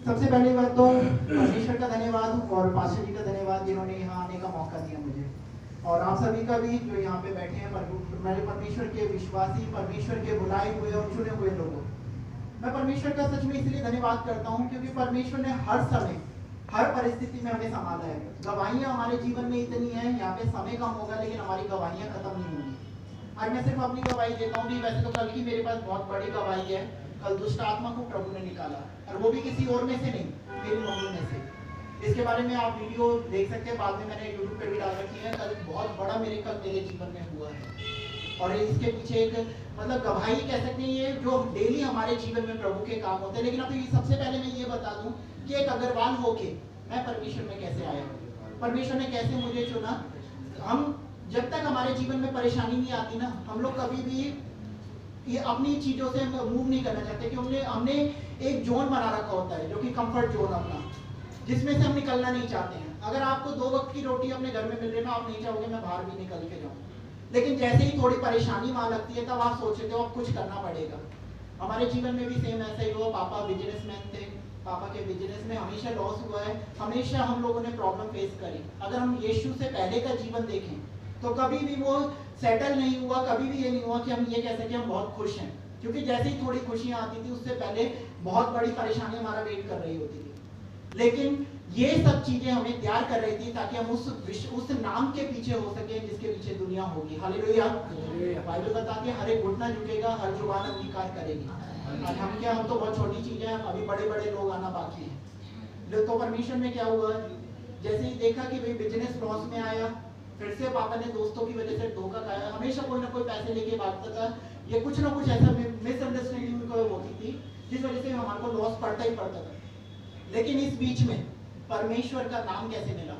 सबसे पहली बात तो परमेश्वर का धन्यवाद और पास्टर जी का धन्यवाद जिन्होंने यहाँ आने का मौका दिया मुझे, और आप सभी का भी जो यहाँ पे बैठे हैं मेरे परमेश्वर के विश्वासी, परमेश्वर के बुलाए हुए और चुने हुए लोगों। मैं परमेश्वर का सच में इसलिए धन्यवाद करता हूँ क्योंकि परमेश्वर ने हर समय हर परिस्थिति में हमें संभाला है। गवाहियाँ हमारे जीवन में इतनी हैं, यहाँ पे समय कम होगा लेकिन हमारी गवाहियाँ खत्म नहीं होंगी। आज मैं सिर्फ अपनी गवाही देता हूँ कि वैसे तो कल की मेरे पास बहुत बड़ी गवाही है। कल दुष्ट आत्मा को प्रभु ने निकाला, और वो भी किसी और में से नहीं, मेरी मम्मी में से। इसके बारे में आप वीडियो देख सकते हैं, बाद में मैंने यूट्यूब पे भी डाल रखी है। कल बहुत बड़ा मिरेकल मेरे जीवन में हुआ है, और इसके पीछे एक मतलब गवाही कह सकते हैं ये जो डेली हमारे जीवन में प्रभु के काम होते हैं। लेकिन अभी सबसे पहले मैं ये बता दूं कि एक अग्रवाल होके मैं परमेश्वर में कैसे आया, परमेश्वर ने कैसे मुझे चुना। हम जब तक हमारे जीवन में परेशानी नहीं आती ना, हम लोग कभी भी ये अपनी चीजों से मूव नहीं करना चाहते, कि हमने एक जोन बना रखा होता है जो कि कंफर्ट जोन अपना, जिसमें से हम निकलना नहीं चाहते हैं। अगर आपको 2 वक्त की रोटी अपने घर में मिल रही है ना, आप नहीं चाहोगे मैं बाहर भी निकल के जाऊँ, लेकिन जैसे ही थोड़ी परेशानी वहां लगती है तब आप सोचते हो अब कुछ करना पड़ेगा। हमारे जीवन में भी सेम ऐसा ही हुआ। पापा बिजनेसमैन थे, पापा के बिजनेस में हमेशा लॉस हुआ है, हमेशा हम लोगों ने प्रॉब्लम फेस करी। अगर हम यीशु से पहले का जीवन देखें तो कभी भी वो सेटल नहीं हुआ, कभी भी ये नहीं हुआ कि हम ये कह सकें हम बहुत खुश हैं, क्योंकि जैसे ही थोड़ी खुशियां आती थी उससे पहले बहुत बड़ी परेशानी हमारा वेट कर रही होती थी। लेकिन ये सब चीजें हमें तैयार कर रही थी ताकि हम उस नाम के पीछे हो सके जिसके पीछे दुनिया होगी। हालेलुया। बाइबल बताती है हर एक घुटना झुकेगा, हर जुबान अंगीकार करेगी। आज हम क्या, हम तो बहुत छोटी चीजें हैं, अभी बड़े बड़े लोग आना बाकी है। तो परमेश्वर में क्या हुआ, जैसे ही देखा कि भाई बिजनेस लॉस में आया, फिर से पापा ने दोस्तों की वजह से धोखा खाया, हमेशा कोई ना कोई पैसे लेके भागता था, ये कुछ ना कुछ ऐसा मिसअंडरस्टैंडिंग होती थी जिस वजह से हमारे को लॉस पड़ता ही पड़ता था। लेकिन इस बीच में परमेश्वर का नाम कैसे मिला।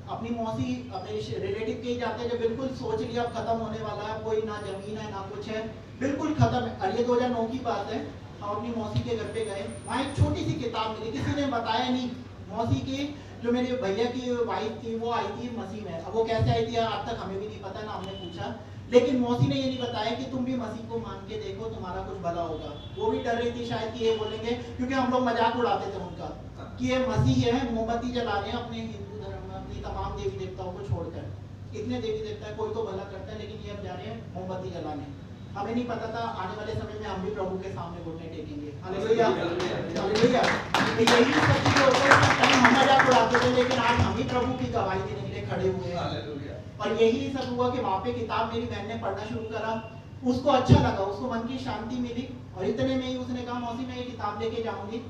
अपनी मौसी अपने रिलेटिव के जाते जब बिल्कुल सोच लिया अब खत्म होने वाला है, कोई ना जमीन है ना कुछ है, बिल्कुल खत्म है। और ये 2009 की बात है, हम अपनी मौसी के घर पे गए, वहाँ एक छोटी सी किताब मिली, किसी ने बताया नहीं। मौसी की जो मेरे भैया की वाइफ थी वो आई थी मसीह में। अब वो कैसे आई थी आज तक हमें भी नहीं पता, ना हमने पूछा। लेकिन मौसी ने ये नहीं बताया कि तुम भी मसीह को मान के देखो, तुम्हारा कुछ भला होगा। वो भी डर रही थी शायद कि ये बोलेंगे, क्योंकि हम लोग मजाक उड़ाते थे उनका कि ये मसीह है, मोमबत्ती जला रहे हैं अपने हिंदू धर्म में, अपनी तमाम देवी देवताओं को छोड़कर। इतने देवी देवता है, कोई तो भला करता है, लेकिन ये अब जा रहे हैं मोमबत्ती जलाने। हमें नहीं पता था आने वाले समय में हम भी प्रभु के सामने घुटने टेकेंगे। Hallelujah, hallelujah. यही सब चीजें होती है, हम मजाक उड़ाते थे, लेकिन आज हम ही प्रभु की गवाही देने के लिए खड़े हुए हैं। और यही सब हुआ कि वहाँ पे किताब मेरी बहन ने पढ़ना शुरू करा, उसको अच्छा लगा, उसको मन की शांति मिली, और इतने में ही उसने कहा मौसी मैं ये किताब लेके जाऊंगी।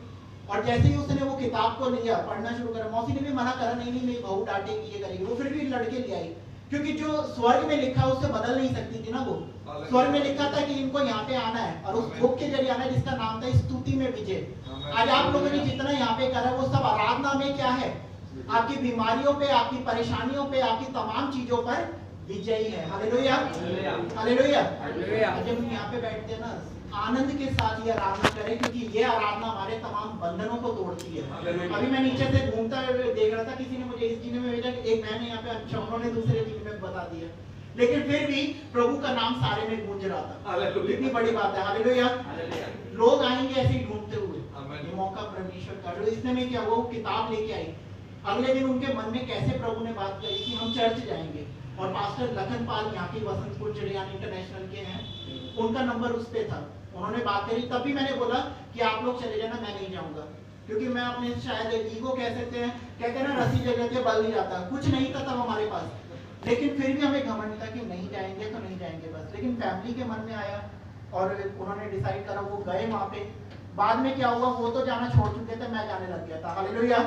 और जैसे ही उसने वो किताब को लिया, पढ़ना शुरू करा, मौसी ने भी मना करा, नहीं नहीं मेरी बहू डांटेगी, ये करेगी। वो फिर भी लड़के ले आई, क्योंकि जो स्वर्ग में लिखा उससे बदल नहीं सकती थी ना। वो स्वर्ग में लिखा था कि इनको यहाँ पे आना है, और उस बुक के जरिए आना है जिसका नाम था स्तुति में विजय। आज आप लोगों ने जितना यहाँ पे करा वो सब आराधना में क्या है, आपकी बीमारियों पे, आपकी परेशानियों पे, आपकी तमाम चीजों पर विजयी है। Hallelujah, hallelujah. जब हम यहाँ पे बैठते हैं ना, आनंद के साथ ये आराधना करें, क्योंकि ये आराधना हमारे तमाम बंधनों को तोड़ती है। अभी मैं नीचे से घूमता देख रहा था, किसी ने मुझे इस जीने में भेजा, एक मैंने यहाँ पे, अच्छा उन्होंने दूसरे जीने में बता दिया, लेकिन फिर भी प्रभु का नाम सारे में गूंज रहा था। इतनी बड़ी बात है। हालेलुया। लोग आएंगे ऐसे ही ढूंढते हुए, ये मौका परमेश्वर का। इसने में क्या हुआ, किताब लेके आई। अगले दिन उनके मन में कैसे प्रभु ने बात करी कि हम चर्च जाएंगे, और पास्टर लखन पाल यहाँ के वसंतपुर चिड़ियान इंटरनेशनल के हैं, उनका नंबर उस पे था। उन्होंने बात करी, तब भी मैंने बोला कि आप लोग चले जाना, मैं नहीं जाऊंगा, क्योंकि मैं अपने शायद ईगो कह सकते हैं, कहते हैं ना रस्सी जगह पे बल नहीं जाता, कुछ नहीं था तब हमारे पास। लेकिन फिर भी हमें घमंड था कि नहीं जाएंगे तो नहीं जाएंगे बस। लेकिन फैमिली के मन में आया और उन्होंने डिसाइड करा, वो गए वहाँ पे। बाद में क्या हुआ, वो तो जाना छोड़ चुके थे, मैं जाने लग गया था। हालेलुया।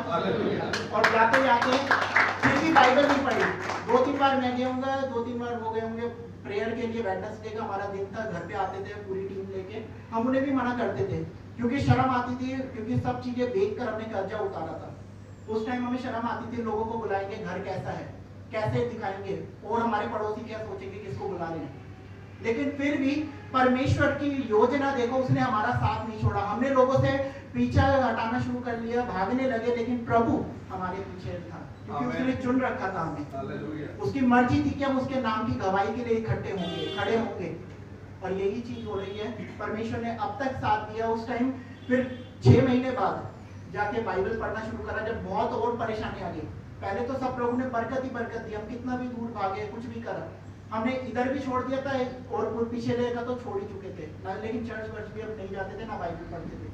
और जाते जाते फिर भी बाइबल नहीं पढ़ी। 2-3 बार मैं गया हूँगा, 2-3 बार हो गए होंगे प्रेयर के लिए। वेडनेसडे का हमारा दिन था, घर पे आते थे पूरी टीम लेके, हम उन्हें भी मना करते थे क्योंकि शर्म आती थी, क्योंकि सब चीजें देख कर हमने कर्जा उतारा था। उस टाइम हमें शर्म आती थी, लोगों को बुलाएंगे, घर कैसा है, कैसे दिखाएंगे, और हमारे पड़ोसी क्या सोचेंगे, किसको बुला रहे हैं। लेकिन फिर भी परमेश्वर की योजना देखो, उसने हमारा साथ नहीं छोड़ा। हमने लोगों से पीछा हटाना शुरू कर लिया, भागने लगे, लेकिन प्रभु हमारे पीछे था, क्योंकि उसने चुन रखा था हमें। उसकी मर्जी थी कि हम उसके नाम की गवाही के लिए इकट्ठे होंगे, खड़े होंगे। और यही चीज हो रही है, परमेश्वर ने अब तक साथ दिया उस टाइम। फिर 6 महीने बाद जाके बाइबल पढ़ना शुरू करा, जब बहुत और परेशानी आ गई। पहले तो सब लोगों ने बरकत ही बरकत दी, हम कितना भी दूर भागे कुछ भी करा, हमने इधर भी छोड़ दिया था और पीछे लेगा तो छोड़ ही चुके थे ना, लेकिन चर्च वर्च भी हम नहीं जाते थे ना बाइबल पढ़ते थे।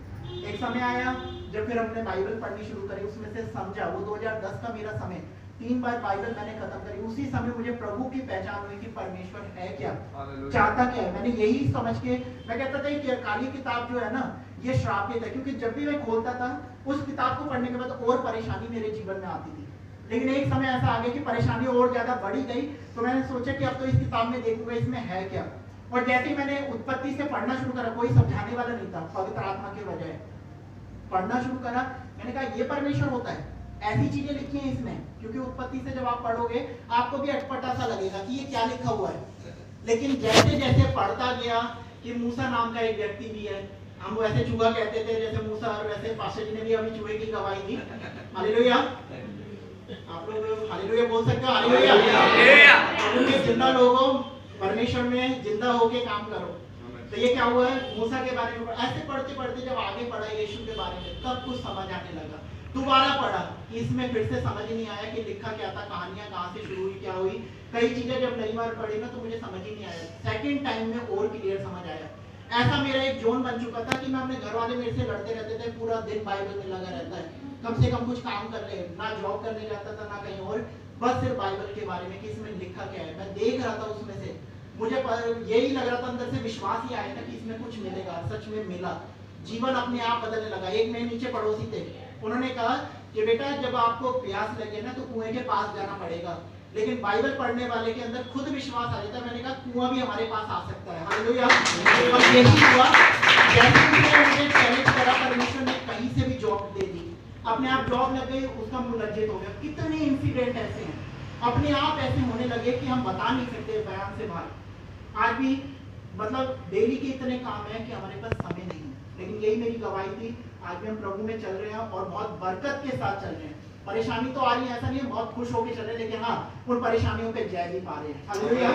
एक समय आया जब फिर हमने बाइबल पढ़नी शुरू करी, उसमें से समझा, वो 2010 का मेरा समय, 3 बार बाइबल मैंने खत्म करी। उसी समय मुझे प्रभु की पहचान हुई कि परमेश्वर है क्या, चाहता क्या है। मैंने यही समझ के मैं कहता था कि काली किताब जो है ना ये श्रापित है, क्योंकि जब भी मैं खोलता था उस किताब को पढ़ने के बाद और परेशानी मेरे जीवन में आती थी। लेकिन एक समय ऐसा आ गया कि परेशानी और ज्यादा बढ़ी गई, तो मैंने सोचा कि अब तो इस किताब में देखूंगा इसमें है क्या। और जैसे ही मैंने उत्पत्ति से पढ़ना शुरू करा, कोई समझाने वाला नहीं था, पवित्र आत्मा के बजाय पढ़ना शुरू करा, मैंने कहा ये परमेश्वर होता है, ऐसी चीजें लिखी हैं इसमें। क्योंकि उत्पत्ति से जब आप पढ़ोगे आपको भी अटपटा सा लगेगा कि ये क्या लिखा हुआ है। लेकिन जैसे जैसे पढ़ता गया कि मूसा नाम का एक व्यक्ति भी है, हम वैसे चूहा कहते थे जैसे मूसा, और वैसे पास्टर जी ने भी अभी चूहे की गवाही दी। हालेलुया, आप लोग हालेलुया बोल सकते हो। हालेलुया, क्योंकि जिंदा लोगों परमेश्वर में जिंदा होके काम करो। तो ये क्या हुआ है, मूसा के बारे में ऐसे पढ़ते पढ़ते जब आगे पढ़ा यीशु के बारे में, तब कुछ समझ आने लगा। दोबारा पढ़ा, इसमें फिर से समझ ही नहीं आया कि लिखा क्या था, कहानियां कहाँ से शुरू हुई, क्या हुई। कई चीजें जब नई बार पढ़ी ना तो मुझे समझ ही नहीं आया। सेकंड टाइम में और क्लियर समझ आया। ऐसा मेरा एक जोन बन चुका था कि मैं अपने घर वाले मेरे से लड़ते रहते थे, पूरा दिन बाइबल में लगा रहता है, कम से कम कुछ काम कर ले, ना जॉब करने जाता था ना कहीं और, बस सिर्फ बाइबल के बारे में कि इसमें लिखा क्या है। मैं देख रहा था उसमें से, मुझे यही लग रहा था अंदर से, विश्वास ही आया ना कि इसमें कुछ मिलेगा। सच में मिला, जीवन अपने आप बदलने लगा। एक मेरे नीचे पड़ोसी थे, उन्होंने कहा कि बेटा जब आपको प्यास लगे ना तो कुएं के पास जाना पड़ेगा, लेकिन बाइबल पढ़ने वाले के अंदर खुद विश्वास आ जाता है। मैंने कहा कुआं भी हमारे पास आ सकता है। हालेलुया, और यही हुआ। जैसे मुझे चैलेंज करा, परमेश्वर ने कहीं से भी जॉब दे दी, अपने आप जॉब लग गई, उसका मुलज्जित हो गया। कितने इंसिडेंट ऐसे हैं अपने आप ऐसे होने लगे कि हम बता नहीं सकते बयान से बाहर। आज भी मतलब डेली के इतने काम है कि हमारे पास समय नहीं है, लेकिन यही मेरी गवाही थी। आज भी हम प्रभु में चल रहे हैं और बहुत बरकत के साथ चल रहे हैं। परेशानी तो आ रही है, ऐसा नहीं है बहुत खुश होकर चल रहे हैं, लेकिन हाँ उन परेशानियों पे जय भी पा रहे हैं। हालेलुया।